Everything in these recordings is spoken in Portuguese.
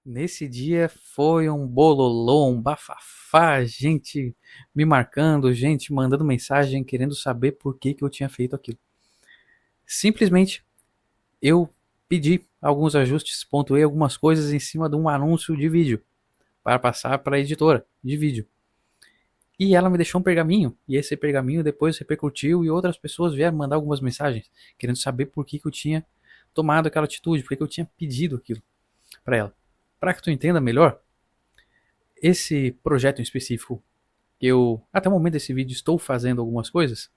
Nesse dia foi um bololô, um bafafá, gente me marcando, gente mandando mensagem querendo saber por que eu tinha feito aquilo. Simplesmente eu pedi alguns ajustes, pontuei algumas coisas em cima de um anúncio de vídeo para passar para a editora de vídeo. E ela me deixou um pergaminho, e esse pergaminho depois repercutiu e outras pessoas vieram mandar algumas mensagens querendo saber por que eu tinha tomado aquela atitude, por que eu tinha pedido aquilo para ela. Para que tu entenda melhor, esse projeto em específico, que eu até o momento desse vídeo estou fazendo algumas coisas,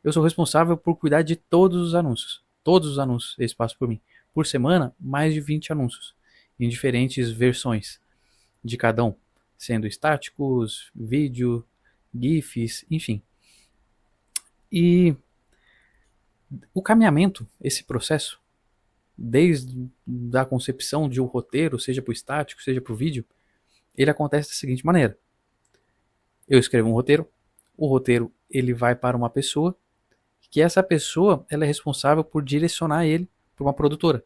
eu sou responsável por cuidar de todos os anúncios. Todos os anúncios eles passam por mim. Por semana, mais de 20 anúncios, em diferentes versões de cada um, sendo estáticos, vídeo, GIFs, enfim. E o caminhamento, esse processo, desde a concepção de um roteiro, seja para o estático, seja para o vídeo, ele acontece da seguinte maneira. Eu escrevo um roteiro, o roteiro ele vai para uma pessoa, que essa pessoa ela é responsável por direcionar ele para uma produtora,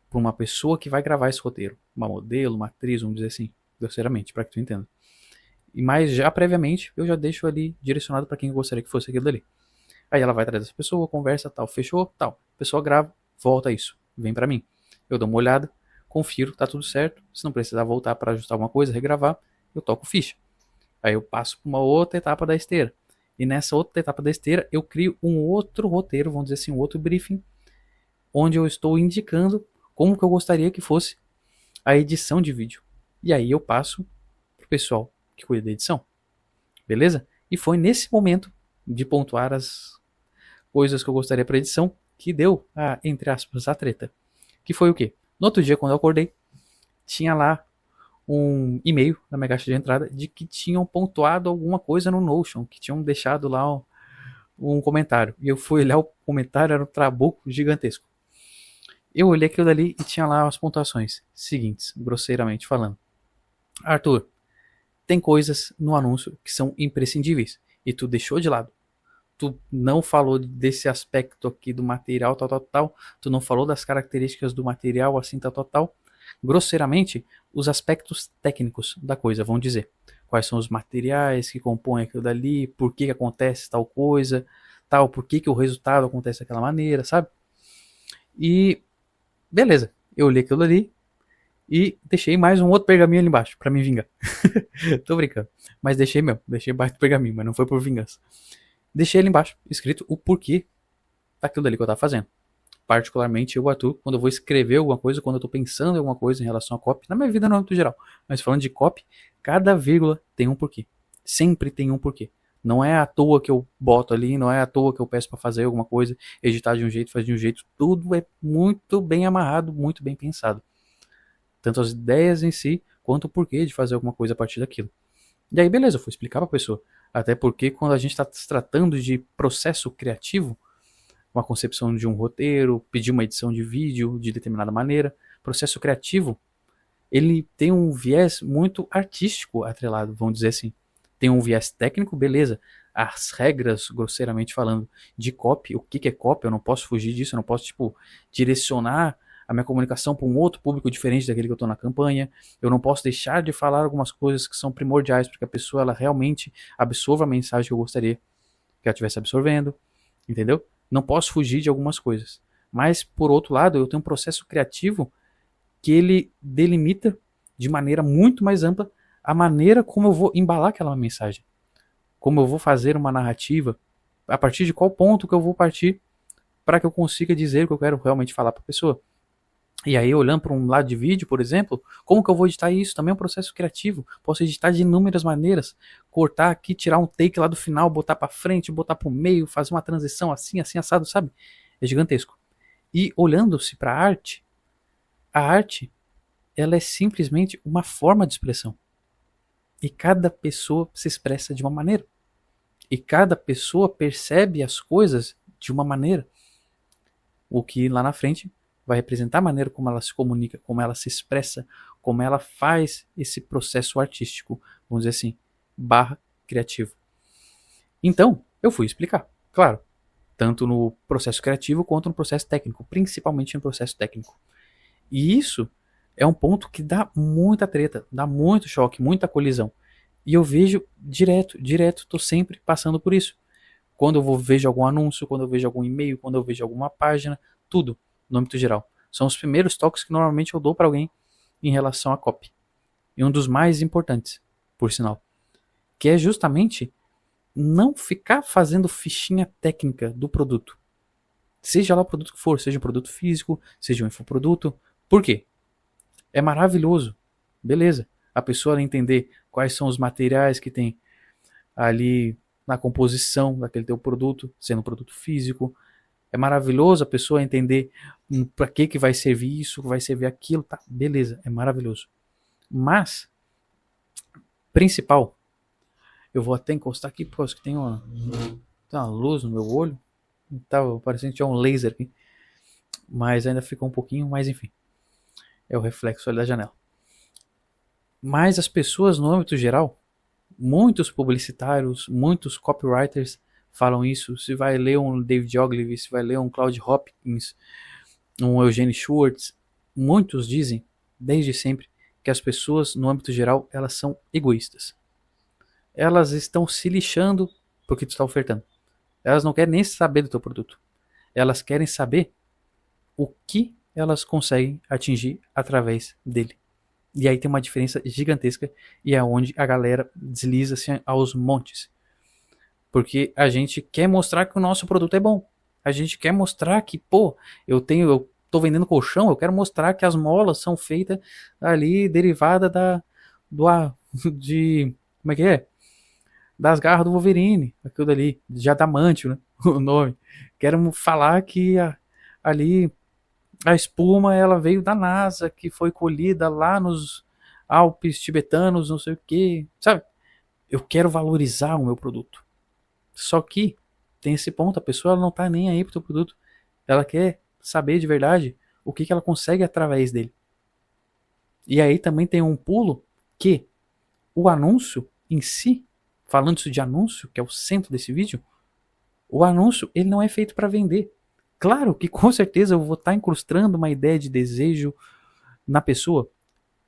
para uma pessoa que vai gravar esse roteiro, uma modelo, uma atriz, vamos dizer assim, grosseiramente, para que tu entenda. E mais já previamente eu já deixo ali direcionado para quem eu gostaria que fosse aquilo dali. Aí ela vai atrás dessa pessoa, conversa, tal, fechou, tal. A pessoa grava, volta isso, vem para mim. Eu dou uma olhada, confiro, tá tudo certo. Se não precisar voltar para ajustar alguma coisa, regravar, eu toco ficha. Aí eu passo para uma outra etapa da esteira. E nessa outra etapa da esteira, eu crio um outro roteiro, vamos dizer assim, um outro briefing, onde eu estou indicando como que eu gostaria que fosse a edição de vídeo. E aí eu passo pro pessoal que cuida da edição. Beleza? E foi nesse momento de pontuar as coisas que eu gostaria para edição que deu a, entre aspas, a treta. Que foi o quê? No outro dia, quando eu acordei, tinha lá um e-mail na minha caixa de entrada de que tinham pontuado alguma coisa no Notion, que tinham deixado lá um comentário. E eu fui olhar o comentário, era um trabuco gigantesco. Eu olhei aquilo dali e tinha lá as pontuações seguintes, grosseiramente falando. Arthur, tem coisas no anúncio que são imprescindíveis e tu deixou de lado. Tu não falou desse aspecto aqui do material, tal, tal, tal. Tu não falou das características do material, assim, tal, tal, tal. Grosseiramente, os aspectos técnicos da coisa, vão dizer. Quais são os materiais que compõem aquilo dali, por que acontece tal coisa, tal, por que o resultado acontece daquela maneira, sabe? E beleza, eu olhei aquilo ali e deixei mais um outro pergaminho ali embaixo pra me vingar. Tô brincando. Mas deixei mesmo, deixei embaixo do pergaminho, mas não foi por vingança. Deixei ali embaixo, escrito o porquê daquilo dali que eu tava fazendo. Particularmente eu atuo quando eu vou escrever alguma coisa, quando eu tô pensando em alguma coisa em relação a copy, na minha vida no âmbito geral. Mas falando de copy, cada vírgula tem um porquê. Sempre tem um porquê. Não é à toa que eu boto ali, não é à toa que eu peço para fazer alguma coisa, editar de um jeito, fazer de um jeito. Tudo é muito bem amarrado, muito bem pensado. Tanto as ideias em si, quanto o porquê de fazer alguma coisa a partir daquilo. E aí, beleza, eu fui explicar pra pessoa. Até porque quando a gente está se tratando de processo criativo, uma concepção de um roteiro, pedir uma edição de vídeo de determinada maneira, processo criativo, ele tem um viés muito artístico atrelado, vamos dizer assim. Tem um viés técnico, beleza. As regras, grosseiramente falando, de copy, o que é copy, eu não posso fugir disso, eu não posso, tipo, direcionar a minha comunicação para um outro público diferente daquele que eu estou na campanha. Eu não posso deixar de falar algumas coisas que são primordiais para que a pessoa ela realmente absorva a mensagem que eu gostaria que ela estivesse absorvendo, entendeu? Não posso fugir de algumas coisas. Mas, por outro lado, eu tenho um processo criativo que ele delimita de maneira muito mais ampla a maneira como eu vou embalar aquela mensagem. Como eu vou fazer uma narrativa, a partir de qual ponto que eu vou partir para que eu consiga dizer o que eu quero realmente falar para a pessoa. E aí, olhando para um lado de vídeo, por exemplo, como que eu vou editar isso? Também é um processo criativo. Posso editar de inúmeras maneiras. Cortar aqui, tirar um take lá do final, botar para frente, botar para o meio, fazer uma transição assim, assim, assado, sabe? É gigantesco. E olhando-se para a arte, ela é simplesmente uma forma de expressão. E cada pessoa se expressa de uma maneira. E cada pessoa percebe as coisas de uma maneira. O que lá na frente vai representar a maneira como ela se comunica, como ela se expressa, como ela faz esse processo artístico, vamos dizer assim, barra criativo. Então, eu fui explicar, claro, tanto no processo criativo quanto no processo técnico, principalmente no processo técnico. E isso É um ponto que dá muita treta, dá muito choque, muita colisão. E eu vejo direto, tô sempre passando por isso. Quando vejo algum anúncio, quando eu vejo algum e-mail, quando eu vejo alguma página, tudo no âmbito geral. São os primeiros toques que normalmente eu dou para alguém em relação a copy. E um dos mais importantes, por sinal, que é justamente não ficar fazendo fichinha técnica do produto. Seja lá o produto que for, seja um produto físico, seja um infoproduto. Por quê? É maravilhoso. Beleza. A pessoa entender quais são os materiais que tem ali na composição daquele teu produto, sendo um produto físico. É maravilhoso a pessoa entender para que vai servir isso, vai servir aquilo, tá? Beleza, é maravilhoso. Mas, principal, eu vou até encostar aqui, porque acho que tem uma luz no meu olho. Tava parecendo que tinha um laser aqui. Mas ainda ficou um pouquinho, mas enfim. É o reflexo ali da janela. Mas as pessoas, no âmbito geral, muitos publicitários, muitos copywriters falam isso. Se vai ler um David Ogilvy, se vai ler um Claude Hopkins, um Eugene Schwartz, muitos dizem, desde sempre, que as pessoas, no âmbito geral, elas são egoístas. Elas estão se lixando porque tu está ofertando. Elas não querem nem saber do teu produto. Elas querem saber o que elas conseguem atingir através dele. E aí tem uma diferença gigantesca e é onde a galera desliza-se aos montes. Porque a gente quer mostrar que o nosso produto é bom. A gente quer mostrar que, pô, eu tô vendendo colchão, eu quero mostrar que as molas são feitas ali derivada de como é que é? Das garras do Wolverine, aquilo dali, de adamantio, né? O nome. Quero falar que ali a espuma ela veio da NASA, que foi colhida lá nos Alpes tibetanos, não sei o que, sabe? Eu quero valorizar o meu produto. Só que tem esse ponto, a pessoa ela não tá nem aí pro teu produto. Ela quer saber de verdade o que ela consegue através dele. E aí também tem um pulo que o anúncio em si, falando isso de anúncio, que é o centro desse vídeo, o anúncio ele não é feito para vender. Claro que com certeza eu vou estar incrustando uma ideia de desejo na pessoa,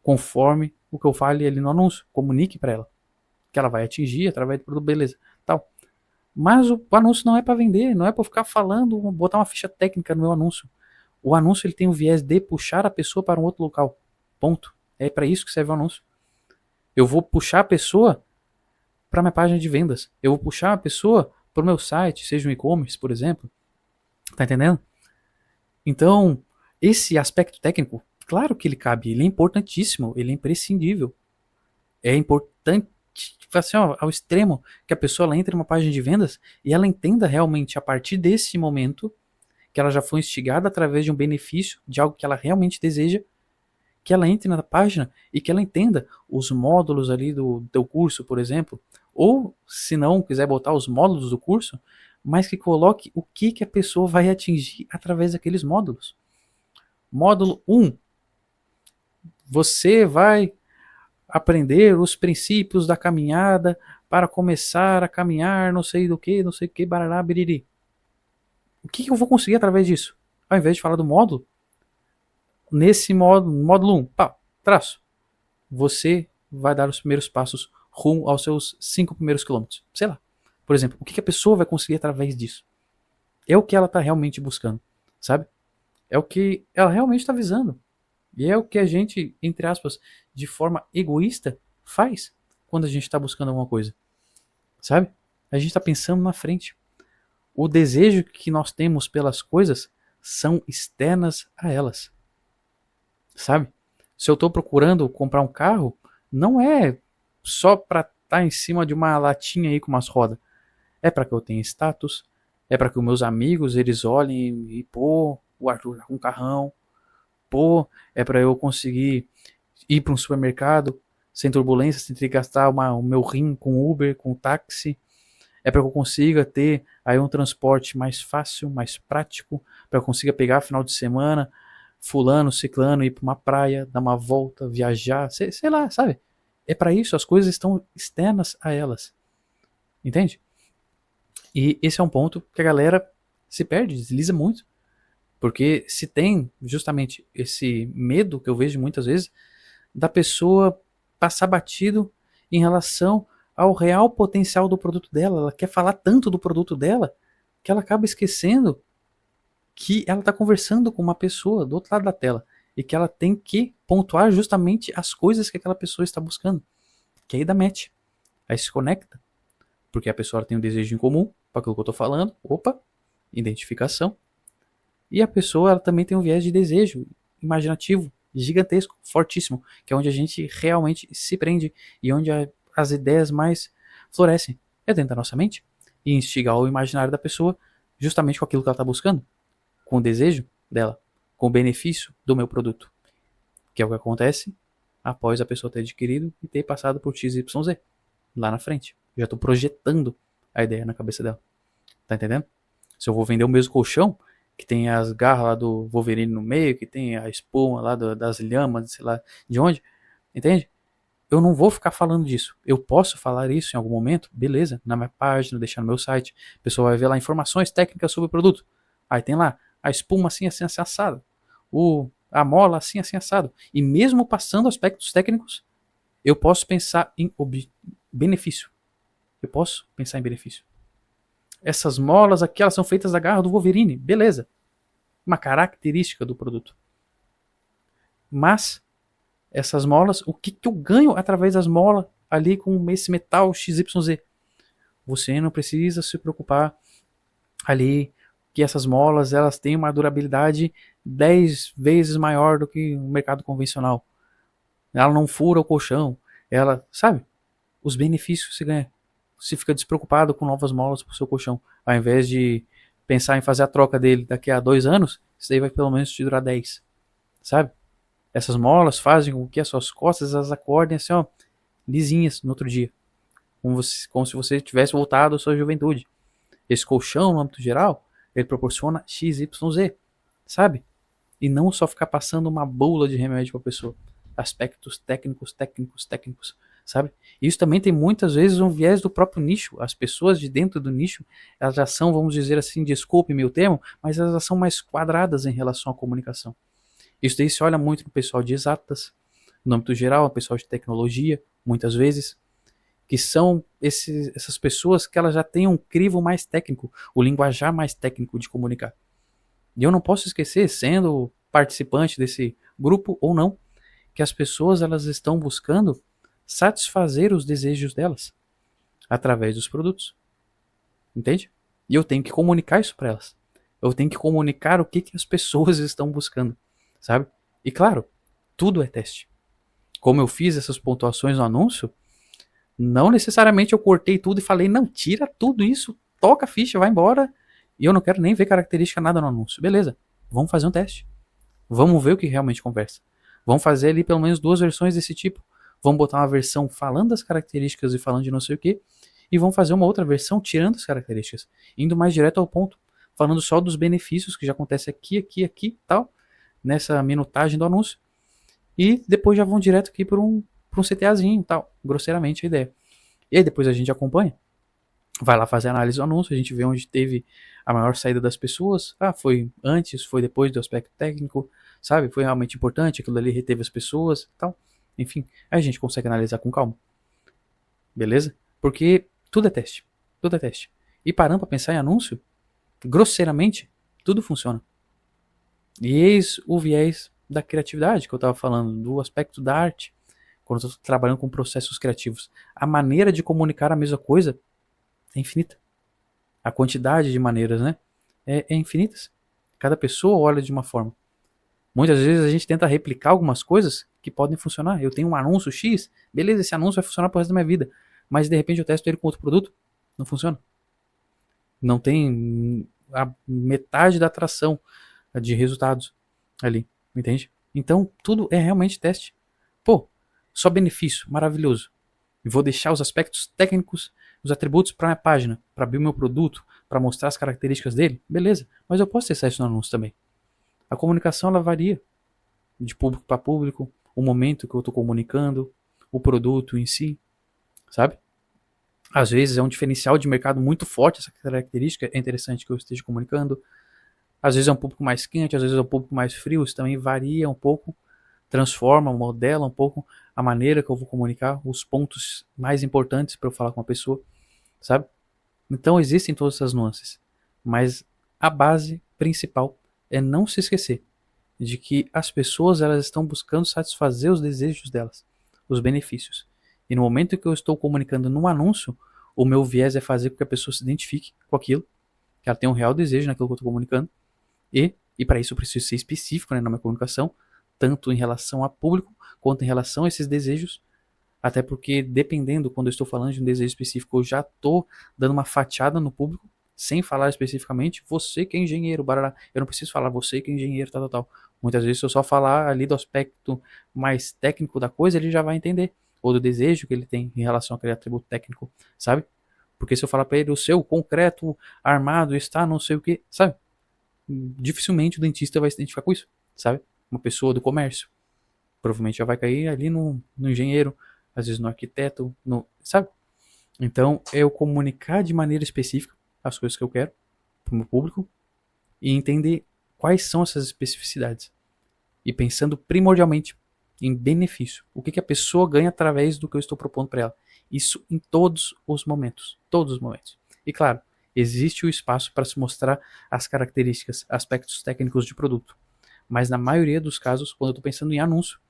conforme o que eu fale ali no anúncio. Comunique para ela que ela vai atingir através do produto, beleza, tal. Mas o anúncio não é para vender, não é para ficar falando, botar uma ficha técnica no meu anúncio. O anúncio ele tem o viés de puxar a pessoa para um outro local. Ponto. É para isso que serve o anúncio. Eu vou puxar a pessoa para minha página de vendas. Eu vou puxar a pessoa para o meu site, seja um e-commerce, por exemplo. Tá entendendo? Então, esse aspecto técnico, claro que ele cabe, ele é importantíssimo, ele é imprescindível. É importante, tipo assim, ó, ao extremo, que a pessoa ela entre numa página de vendas e ela entenda realmente a partir desse momento que ela já foi instigada através de um benefício, de algo que ela realmente deseja, que ela entre na página e que ela entenda os módulos ali do teu curso, por exemplo, ou se não quiser botar os módulos do curso, mas que coloque o que a pessoa vai atingir através daqueles módulos. Módulo 1, você vai aprender os princípios da caminhada para começar a caminhar, não sei o que, barará, biriri. O que eu vou conseguir através disso? Ao invés de falar do módulo, nesse módulo 1, pá, traço. Você vai dar os primeiros passos rumo aos seus 5 primeiros quilômetros. Sei lá. Por exemplo, o que a pessoa vai conseguir através disso? É o que ela está realmente buscando, sabe? É o que ela realmente está visando. E é o que a gente, entre aspas, de forma egoísta, faz quando a gente está buscando alguma coisa. Sabe? A gente está pensando na frente. O desejo que nós temos pelas coisas são externas a elas. Sabe? Se eu estou procurando comprar um carro, não é só para estar em cima de uma latinha aí com umas rodas. É para que eu tenha status, é para que os meus amigos eles olhem e pô, o Arthur tá com um carrão, pô, é para eu conseguir ir para um supermercado sem turbulência, sem ter que gastar o meu rim com Uber, com táxi. É para que eu consiga ter aí um transporte mais fácil, mais prático, para que eu consiga pegar final de semana, fulano, ciclano, ir para uma praia, dar uma volta, viajar, sei lá, sabe? É para isso, as coisas estão externas a elas. Entende? E esse é um ponto que a galera se perde, desliza muito. Porque se tem justamente esse medo que eu vejo muitas vezes da pessoa passar batido em relação ao real potencial do produto dela. Ela quer falar tanto do produto dela que ela acaba esquecendo que ela está conversando com uma pessoa do outro lado da tela e que ela tem que pontuar justamente as coisas que aquela pessoa está buscando. Que aí dá match. Aí se conecta. Porque a pessoa tem um desejo em comum para aquilo que eu estou falando. Opa, identificação. E a pessoa ela também tem um viés de desejo imaginativo gigantesco, fortíssimo, que é onde a gente realmente se prende e onde as ideias mais florescem. É dentro da nossa mente e instigar o imaginário da pessoa justamente com aquilo que ela está buscando, com o desejo dela, com o benefício do meu produto, que é o que acontece após a pessoa ter adquirido e ter passado por XYZ lá na frente. Eu já estou projetando a ideia na cabeça dela. Tá entendendo? Se eu vou vender o mesmo colchão, que tem as garras lá do Wolverine no meio, que tem a espuma lá das lhamas, sei lá de onde, entende? Eu não vou ficar falando disso. Eu posso falar isso em algum momento, beleza, na minha página, deixar no meu site. A pessoa vai ver lá informações técnicas sobre o produto. Aí tem lá a espuma assim, assim, assim, assado. A mola assim, assim, assado. E mesmo passando aspectos técnicos, eu posso pensar em benefício. Eu posso pensar em benefício. Essas molas aqui, elas são feitas da garra do Wolverine. Beleza. Uma característica do produto. Mas, essas molas, o que eu ganho através das molas ali com esse metal XYZ? Você não precisa se preocupar ali que essas molas elas têm uma durabilidade 10 vezes maior do que o mercado convencional. Ela não fura o colchão. Ela, sabe? Os benefícios que você ganha. Você fica despreocupado com novas molas para o seu colchão. Ao invés de pensar em fazer a troca dele daqui a 2 anos, isso daí vai pelo menos te durar 10. Sabe? Essas molas fazem com que as suas costas elas acordem assim, ó, lisinhas no outro dia. Como se você tivesse voltado à sua juventude. Esse colchão, no âmbito geral, ele proporciona XYZ. Sabe? E não só ficar passando uma bula de remédio para a pessoa. Aspectos técnicos, sabe? Isso também tem muitas vezes um viés do próprio nicho. As pessoas de dentro do nicho, elas já são, vamos dizer assim, desculpe meu termo, mas elas já são mais quadradas em relação à comunicação. Isso daí se olha muito no pessoal de exatas, no âmbito geral, no pessoal de tecnologia, muitas vezes, que são essas pessoas que elas já têm um crivo mais técnico, o linguajar mais técnico de comunicar. E eu não posso esquecer, sendo participante desse grupo ou não, que as pessoas elas estão buscando satisfazer os desejos delas através dos produtos. Entende? E eu tenho que comunicar isso para elas. Eu tenho que comunicar o que as pessoas estão buscando, sabe? E claro, tudo é teste. Como eu fiz essas pontuações no anúncio, não necessariamente eu cortei tudo e falei, não, tira tudo isso, toca a ficha, vai embora, e eu não quero nem ver característica nada no anúncio. Beleza, vamos fazer um teste. Vamos ver o que realmente conversa. Vamos fazer ali pelo menos 2 versões desse tipo. Vamos botar uma versão falando das características e falando de não sei o que. E vamos fazer uma outra versão tirando as características. Indo mais direto ao ponto. Falando só dos benefícios que já acontece aqui, tal. Nessa minutagem do anúncio. E depois já vão direto aqui para um CTAzinho, tal. Grosseiramente a ideia. E aí depois a gente acompanha. Vai lá fazer a análise do anúncio. A gente vê onde teve a maior saída das pessoas. Ah, foi antes, foi depois do aspecto técnico. Sabe? Foi realmente importante. Aquilo ali reteve as pessoas, tal. Enfim, aí a gente consegue analisar com calma. Beleza? Porque tudo é teste. Tudo é teste. E parando para pensar em anúncio, grosseiramente, tudo funciona. E eis o viés da criatividade que eu estava falando, do aspecto da arte. Quando eu estou trabalhando com processos criativos. A maneira de comunicar a mesma coisa é infinita. A quantidade de maneiras, né? É infinita. Cada pessoa olha de uma forma. Muitas vezes a gente tenta replicar algumas coisas que podem funcionar. Eu tenho um anúncio X, beleza, esse anúncio vai funcionar pro resto da minha vida. Mas de repente eu testo ele com outro produto, não funciona. Não tem a metade da atração de resultados ali, entende? Então tudo é realmente teste. Pô, só benefício, maravilhoso. E vou deixar os aspectos técnicos, os atributos para minha página, para abrir o meu produto, para mostrar as características dele, beleza. Mas eu posso testar isso no anúncio também. A comunicação ela varia de público para público, o momento que eu estou comunicando, o produto em si, sabe? Às vezes é um diferencial de mercado muito forte, essa característica é interessante que eu esteja comunicando. Às vezes é um público mais quente, às vezes é um público mais frio, isso também varia um pouco, transforma, modela um pouco a maneira que eu vou comunicar, os pontos mais importantes para eu falar com a pessoa, sabe? Então existem todas essas nuances, mas a base principal é não se esquecer de que as pessoas elas estão buscando satisfazer os desejos delas, os benefícios. E no momento que eu estou comunicando num anúncio, o meu viés é fazer com que a pessoa se identifique com aquilo, que ela tenha um real desejo naquilo que eu estou comunicando, e para isso eu preciso ser específico, né, na minha comunicação, tanto em relação a público, quanto em relação a esses desejos, até porque dependendo, quando eu estou falando de um desejo específico, eu já estou dando uma fatiada no público, sem falar especificamente, você que é engenheiro, barará. Eu não preciso falar você que é engenheiro, tal, tal, tal. Muitas vezes, se eu só falar ali do aspecto mais técnico da coisa, ele já vai entender. Ou do desejo que ele tem em relação àquele atributo técnico, sabe? Porque se eu falar para ele, o seu concreto armado está não sei o que, sabe? Dificilmente o dentista vai se identificar com isso, sabe? Uma pessoa do comércio. Provavelmente já vai cair ali no engenheiro, às vezes no arquiteto, sabe? Então, é eu comunicar de maneira específica as coisas que eu quero para o meu público e entender quais são essas especificidades. E pensando primordialmente em benefício. O que a pessoa ganha através do que eu estou propondo para ela. Isso em todos os momentos. Todos os momentos. E claro, existe o espaço para se mostrar as características, aspectos técnicos de produto. Mas na maioria dos casos, quando eu estou pensando em anúncio,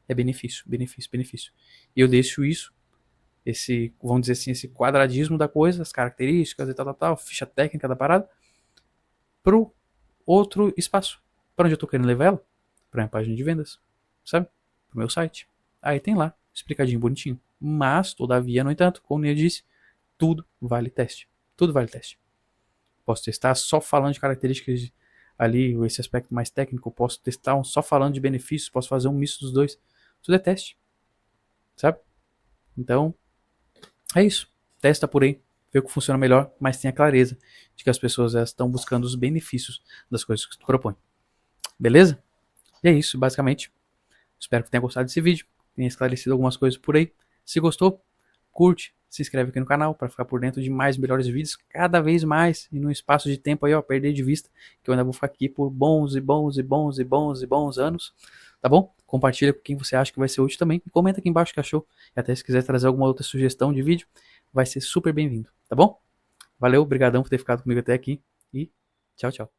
é benefício, benefício, benefício. E eu deixo isso, vamos dizer assim, esse quadradismo da coisa, as características e tal, tal, tal, ficha técnica da parada, pro outro espaço. Para onde eu estou querendo levar ela? Para minha página de vendas, sabe? Pro meu site. Aí tem lá, explicadinho, bonitinho. Mas, todavia, no entanto, como eu disse, tudo vale teste. Tudo vale teste. Posso testar só falando de características ali, esse aspecto mais técnico. Posso testar só falando de benefícios. Posso fazer um misto dos dois. Tudo é teste. Sabe? Então, é isso. Testa por aí. Vê o que funciona melhor, mas tenha clareza de que as pessoas estão buscando os benefícios das coisas que tu propõe. Beleza? E é isso, basicamente. Espero que tenha gostado desse vídeo. Tenha esclarecido algumas coisas por aí. Se gostou, curte, se inscreve aqui no canal para ficar por dentro de mais melhores vídeos cada vez mais e num espaço de tempo aí, ó, perder de vista, que eu ainda vou ficar aqui por bons e bons e bons e bons e bons anos, tá bom? Compartilha com quem você acha que vai ser útil também e comenta aqui embaixo o que achou e até se quiser trazer alguma outra sugestão de vídeo, vai ser super bem-vindo, tá bom? Valeu, obrigadão por ter ficado comigo até aqui e tchau, tchau.